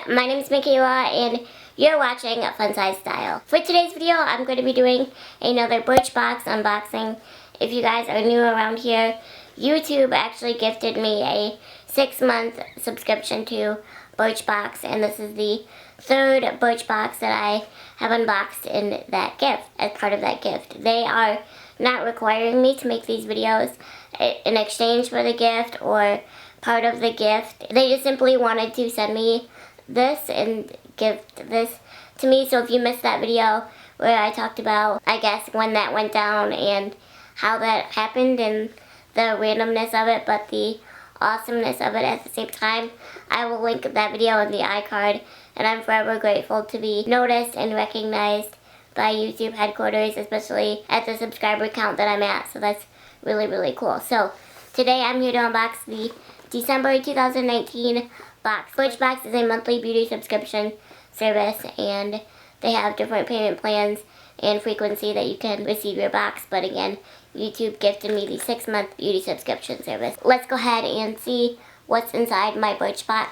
my name is Michaela and you're watching FunsizedStyle. For today's video, I'm going to be doing another Birchbox unboxing. If you guys are new around here, YouTube actually gifted me a 6-month subscription to Birchbox, and this is the third Birchbox that I have unboxed in that gift, as part of that gift. They are not requiring me to make these videos in exchange for the gift or part of the gift. They just simply wanted to send me this and gift this to me. So if you missed that video where I talked about, I guess, when that went down and how that happened and the randomness of it, but the awesomeness of it at the same time, I will link that video in the iCard, and I'm forever grateful to be noticed and recognized by YouTube headquarters, especially at the subscriber count that I'm at. So that's really, really cool. So today I'm here to unbox the December 2019 box. Birchbox is a monthly beauty subscription service, and they have different payment plans and frequency that you can receive your box. But again, YouTube gifted me the 6-month beauty subscription service. Let's go ahead and see what's inside my Birchbox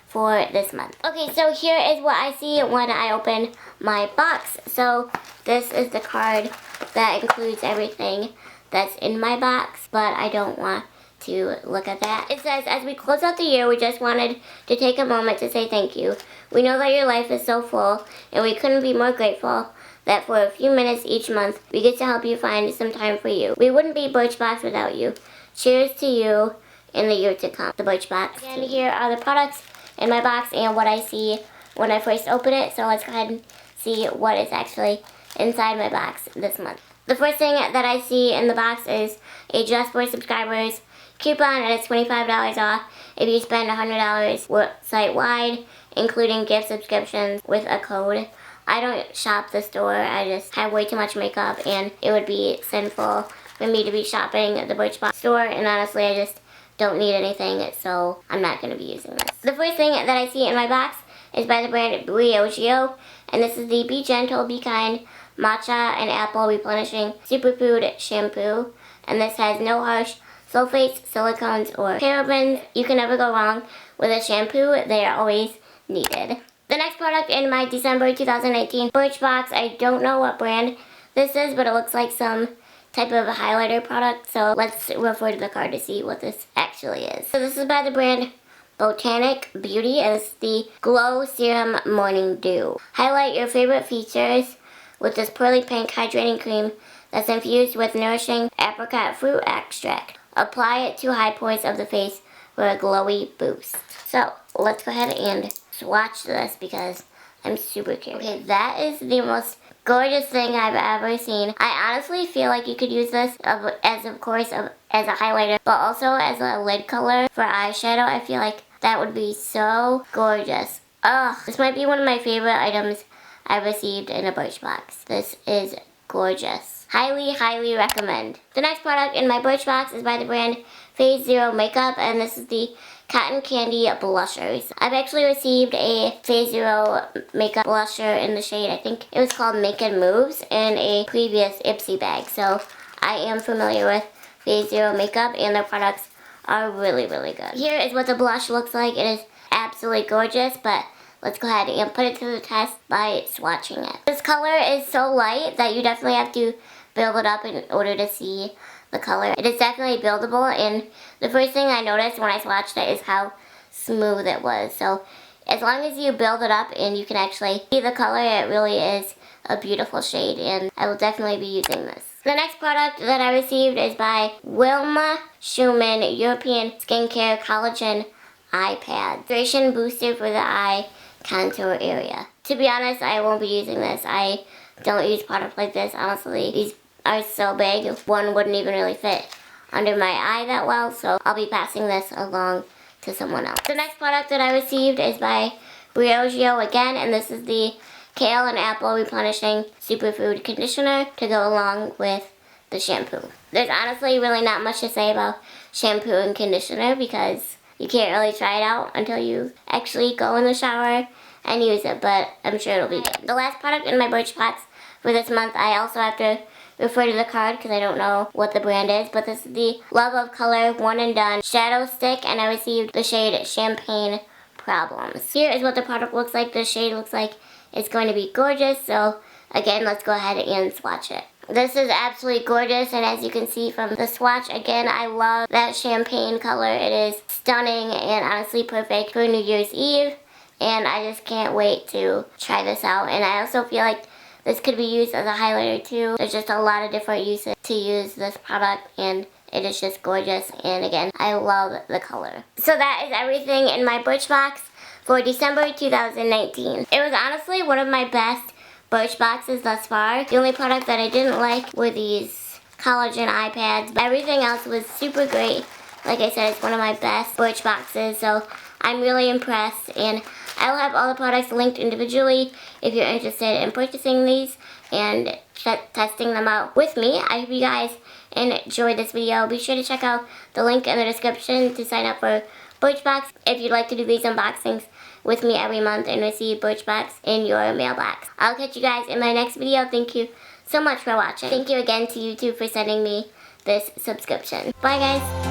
for this month. Okay, so here is what I see when I open my box. So this is the card that includes everything that's in my box, but I don't want to look at that. It says, as we close out the year, we just wanted to take a moment to say thank you. We know that your life is so full, and we couldn't be more grateful that for a few minutes each month, we get to help you find some time for you. We wouldn't be Birchbox without you. Cheers to you in the year to come. The Birchbox. And here are the products in my box and what I see when I first open it. So let's go ahead and see what is actually inside my box this month. The first thing that I see in the box is a Just for Subscribers coupon, and it's $25 off if you spend $100 site-wide, including gift subscriptions with a code. I don't shop the store. I just have way too much makeup, and it would be sinful for me to be shopping at the Birchbox store, and honestly, I just don't need anything, so I'm not going to be using this. The first thing that I see in my box is by the brand Beautaniq, and this is the Be Gentle, Be Kind Matcha and Apple Replenishing Superfood Shampoo, and this has no harsh sulfates, silicones, or parabens. You can never go wrong with a shampoo. They are always needed. The next product in my December 2019 Birchbox, I don't know what brand this is, but it looks like some type of highlighter product. So let's refer to the card to see what this actually is. So this is by the brand Beautaniq Beauty, and it's the Glow Serum Morning Dew. Highlight your favorite features with this pearly pink hydrating cream that's infused with nourishing apricot fruit extract. Apply it to high points of the face for a glowy boost. So let's go ahead and swatch this because I'm super curious. Okay, that is the most gorgeous thing I've ever seen. I honestly feel like you could use this as a highlighter, but also as a lid color for eyeshadow. I feel like that would be so gorgeous. Ugh, this might be one of my favorite items I've received in a Birchbox. This is gorgeous. Highly, highly recommend. The next product in my Birchbox is by the brand Phase Zero Makeup, and this is the Cotton Candy Blushers. I've actually received a Phase Zero Makeup blusher in the shade, I think it was called Making Moves, in a previous Ipsy bag. So I am familiar with Phase Zero Makeup, and their products are really, really good. Here is what the blush looks like. It is absolutely gorgeous, but let's go ahead and put it to the test by swatching it. This color is so light that you definitely have to build it up in order to see the color. It is definitely buildable, and the first thing I noticed when I swatched it is how smooth it was. So as long as you build it up and you can actually see the color, it really is a beautiful shade, and I will definitely be using this. The next product that I received is by Wilma Schumann European Skincare Collagen Eye Pad. Hydration booster for the eye contour area. To be honest, I won't be using this. I don't use products like this, honestly. These are so big, one wouldn't even really fit under my eye that well, so I'll be passing this along to someone else. The next product that I received is by Beautaniq again, and this is the Kale and Apple Replenishing Superfood Conditioner to go along with the shampoo. There's honestly really not much to say about shampoo and conditioner because you can't really try it out until you actually go in the shower and use it, but I'm sure it'll be good. The last product in my Birchbox for this month, I also have to refer to the card because I don't know what the brand is, but this is the Love of Color One and Done Shadow Stick, and I received the shade Champagne problems. Here is what the product looks like. The shade looks like it's going to be gorgeous. So again, let's go ahead and swatch it. This is absolutely gorgeous, and as you can see from the swatch, again, I love that champagne color. It is stunning and honestly perfect for New Year's Eve, and I just can't wait to try this out. And I also feel like this could be used as a highlighter too. There's just a lot of different uses to use this product, and it is just gorgeous, and again, I love the color. So that is everything in my Birchbox for December 2019. It was honestly one of my best Birchboxes thus far. The only product that I didn't like were these collagen eye pads, but everything else was super great. Like I said, it's one of my best Birchboxes, so I'm really impressed, and I'll have all the products linked individually if you're interested in purchasing these and testing them out with me. I hope you guys enjoyed this video. Be sure to check out the link in the description to sign up for Birchbox if you'd like to do these unboxings with me every month and receive Birchbox in your mailbox. I'll catch you guys in my next video. Thank you so much for watching. Thank you again to YouTube for sending me this subscription. Bye guys.